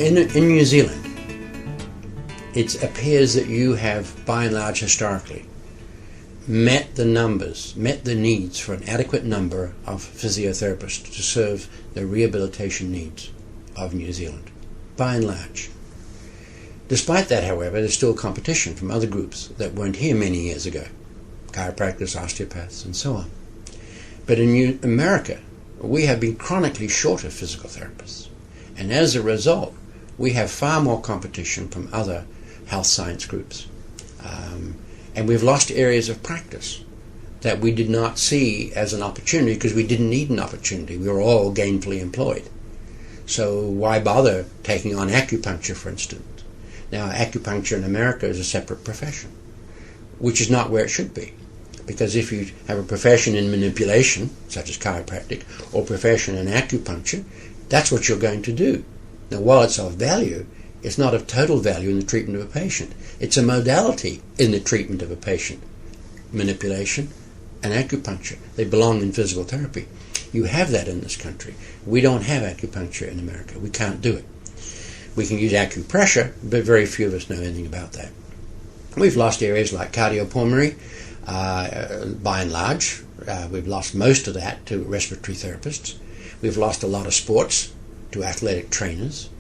In New Zealand, it appears that you have, by and large historically, met the needs for an adequate number of physiotherapists to serve the rehabilitation needs of New Zealand, by and large. Despite that, however, there's still competition from other groups that weren't here many years ago, chiropractors, osteopaths, and so on. But in America, we have been chronically short of physical therapists, and as a result, we have far more competition from other health science groups. And we've lost areas of practice that we did not see as an opportunity because we didn't need an opportunity. We were all gainfully employed. So why bother taking on acupuncture, for instance? Now, acupuncture in America is a separate profession, which is not where it should be. Because if you have a profession in manipulation, such as chiropractic, or profession in acupuncture, that's what you're going to do. Now, while it's of value, it's not of total value in the treatment of a patient. It's a modality in the treatment of a patient. Manipulation and acupuncture, they belong in physical therapy. You have that in this country. We don't have acupuncture in America. We can't do it. We can use acupressure, but very few of us know anything about that. We've lost areas like cardiopulmonary, by and large. We've lost most of that to respiratory therapists. We've lost a lot of sports to athletic trainers.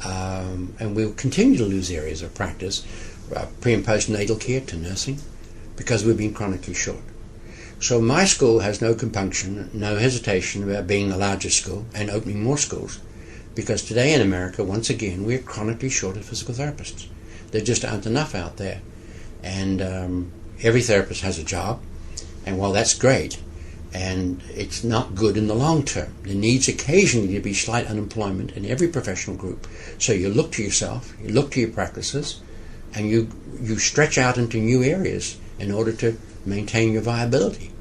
And we'll continue to lose areas of practice, pre- and post-natal care to nursing, because we've been chronically short. So my school has no compunction, no hesitation about being the largest school and opening more schools, because today in America, once again, we're chronically short of physical therapists. There just aren't enough out there. And every therapist has a job, and while that's great, and it's not good in the long term. There needs occasionally to be slight unemployment in every professional group. So you look to yourself, you look to your practices, and you stretch out into new areas in order to maintain your viability.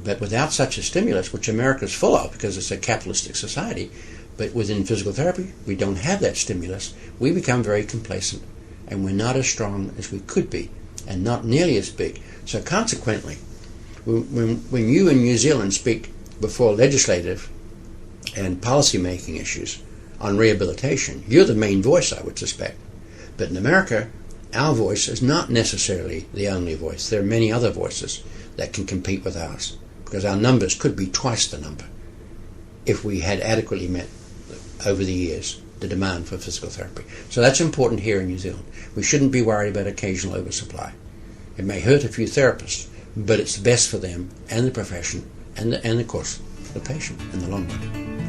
But without such a stimulus, which America is full of because it's a capitalistic society, but within physical therapy, we don't have that stimulus. We become very complacent, and we're not as strong as we could be, and not nearly as big. So consequently, when you in New Zealand speak before legislative and policy-making issues on rehabilitation, you're the main voice, I would suspect. But in America, our voice is not necessarily the only voice. There are many other voices that can compete with ours, because our numbers could be twice the number if we had adequately met, over the years, the demand for physical therapy. So that's important here in New Zealand. We shouldn't be worried about occasional oversupply. It may hurt a few therapists, but it's best for them and the profession and of course the patient in the long run.